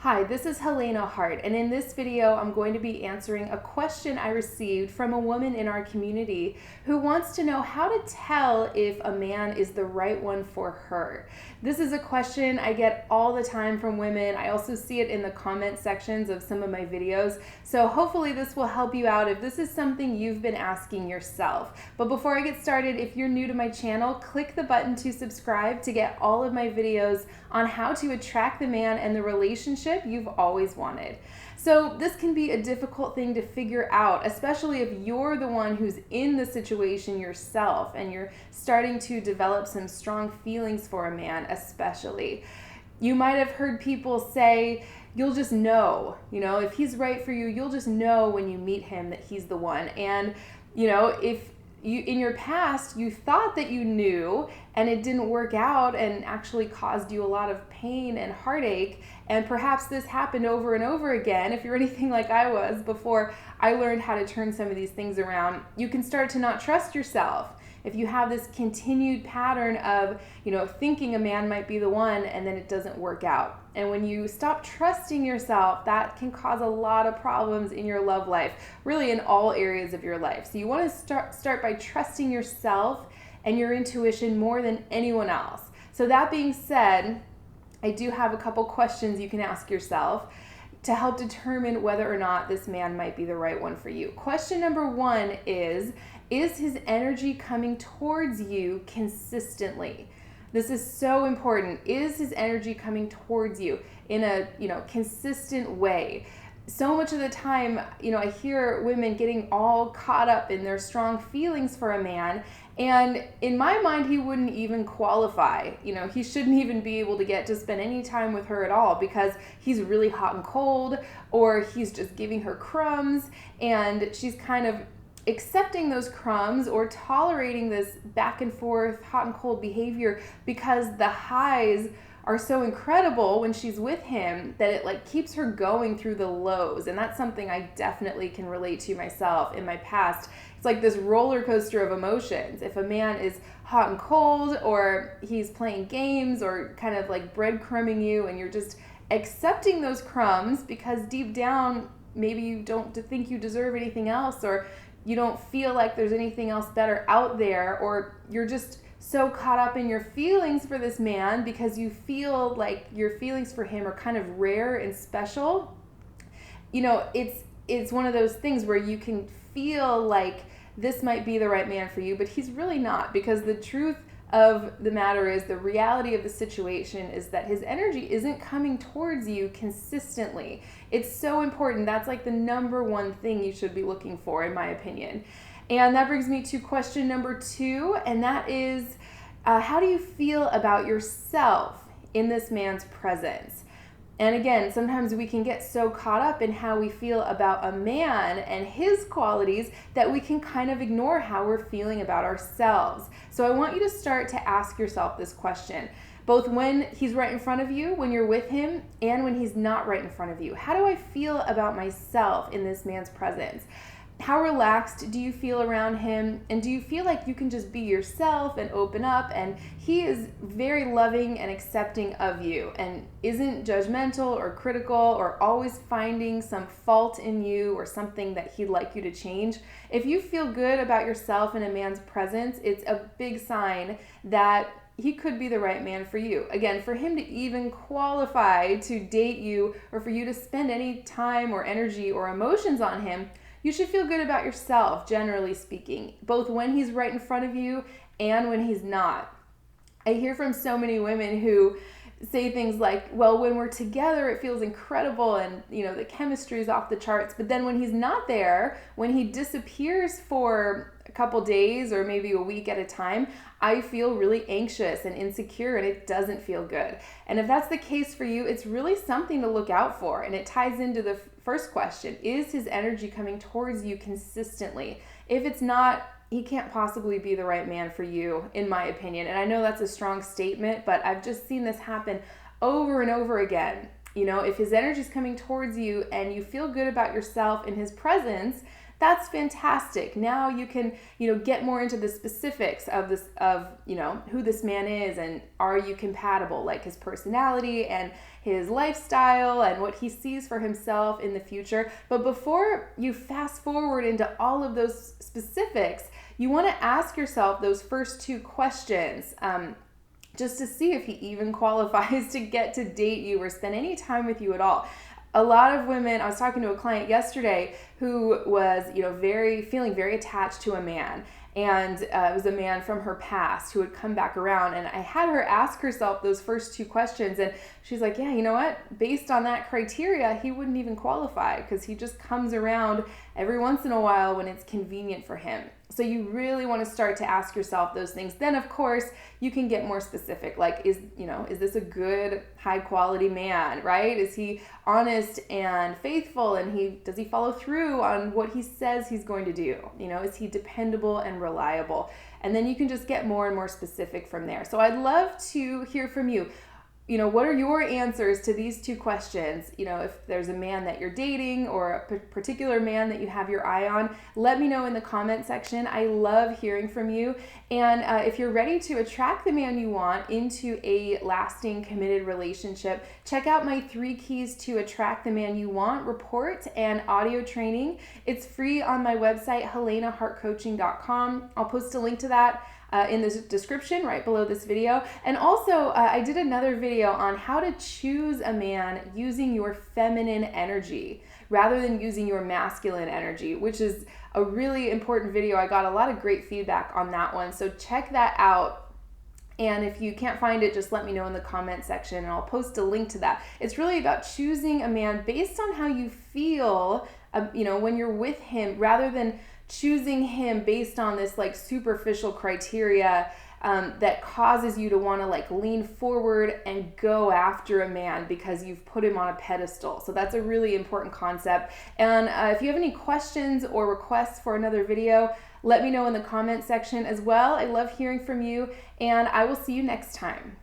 Hi, this is Helena Hart, and in this video, I'm going to be answering a question I received from a woman in our community who wants to know how to tell if a man is the right one for her. This is a question I get all the time from women. I also see it in the comment sections of some of my videos, so hopefully this will help you out if this is something you've been asking yourself. But before I get started, if you're new to my channel, click the button to subscribe to get all of my videos on how to attract the man and the relationship you've always wanted. So this can be a difficult thing to figure out, especially if you're the one who's in the situation yourself and you're starting to develop some strong feelings for a man, especially. You might have heard people say, you'll just know, if he's right for you, you'll just know when you meet him that he's the one. And, if you, in your past, you thought that you knew and it didn't work out and actually caused you a lot of pain and heartache. And perhaps this happened over and over again. If you're anything like I was before I learned how to turn some of these things around, you can start to not trust yourself. If you have this continued pattern of, thinking a man might be the one and then it doesn't work out. And when you stop trusting yourself, that can cause a lot of problems in your love life, really in all areas of your life. So you want to start by trusting yourself and your intuition more than anyone else. So that being said, I do have a couple questions you can ask yourself to help determine whether or not this man might be the right one for you. Question number one is his energy coming towards you consistently? This is so important. Is his energy coming towards you in a, consistent way? So much of the time, I hear women getting all caught up in their strong feelings for a man, and in my mind, he wouldn't even qualify. He shouldn't even be able to get to spend any time with her at all because he's really hot and cold, or he's just giving her crumbs, and she's kind of accepting those crumbs or tolerating this back and forth hot and cold behavior because the highs are so incredible when she's with him that it keeps her going through the lows. And that's something I definitely can relate to myself in my past. It's like this roller coaster of emotions. If a man is hot and cold, or he's playing games, or kind of like breadcrumbing you, and you're just accepting those crumbs because deep down maybe you don't think you deserve anything else, or you don't feel like there's anything else better out there, or you're just so caught up in your feelings for this man because you feel like your feelings for him are kind of rare and special. It's one of those things where you can feel like this might be the right man for you, but he's really not, because the truth of the matter is, the reality of the situation is that his energy isn't coming towards you consistently. It's so important. That's like the number one thing you should be looking for, in my opinion. And that brings me to question number two, and that is, how do you feel about yourself in this man's presence? And again, sometimes we can get so caught up in how we feel about a man and his qualities that we can kind of ignore how we're feeling about ourselves. So I want you to start to ask yourself this question, both when he's right in front of you, when you're with him, and when he's not right in front of you. How do I feel about myself in this man's presence? How relaxed do you feel around him? And do you feel like you can just be yourself and open up? And he is very loving and accepting of you and isn't judgmental or critical or always finding some fault in you or something that he'd like you to change. If you feel good about yourself in a man's presence, it's a big sign that he could be the right man for you. Again, for him to even qualify to date you, or for you to spend any time or energy or emotions on him, you should feel good about yourself, generally speaking, both when he's right in front of you and when he's not. I hear from so many women who say things like, well, when we're together, it feels incredible and, the chemistry is off the charts. But then when he's not there, when he disappears for a couple days or maybe a week at a time, I feel really anxious and insecure, and it doesn't feel good. And if that's the case for you, it's really something to look out for. And it ties into the first question: is his energy coming towards you consistently? If it's not, he can't possibly be the right man for you, in my opinion. And I know that's a strong statement, but I've just seen this happen over and over again. If his energy is coming towards you and you feel good about yourself in his presence, that's fantastic. Now you can, get more into the specifics of this, of, who this man is, and are you compatible, like his personality and his lifestyle and what he sees for himself in the future. But before you fast forward into all of those specifics, you want to ask yourself those first two questions, just to see if he even qualifies to get to date you or spend any time with you at all. A lot of women, I was talking to a client yesterday who was, feeling very attached to a man. And it was a man from her past who had come back around. And I had her ask herself those first two questions. And she's like, yeah, you know what? Based on that criteria, he wouldn't even qualify because he just comes around every once in a while when it's convenient for him. So you really want to start to ask yourself those things. Then, of course, you can get more specific. Like, is this a good, high quality man, right? Is he honest and faithful, and does he follow through on what he says he's going to do? Is he dependable and reliable? And then you can just get more and more specific from there. So I'd love to hear from you. What are your answers to these two questions? If there's a man that you're dating or a particular man that you have your eye on, let me know in the comment section. I love hearing from you. And if you're ready to attract the man you want into a lasting, committed relationship, check out my 3 keys to attract the man you want report and audio training. It's free on my website, helenahartcoaching.com. I'll post a link to that in the description right below this video. And also, I did another video on how to choose a man using your feminine energy rather than using your masculine energy, which is a really important video. I got a lot of great feedback on that one, so check that out. And if you can't find it, just let me know in the comment section and I'll post a link to that. It's really about choosing a man based on how you feel, when you're with him, rather than choosing him based on this like superficial criteria that causes you to want to lean forward and go after a man because you've put him on a pedestal. So that's a really important concept. And if you have any questions or requests for another video, let me know in the comment section as well. I love hearing from you, and I will see you next time.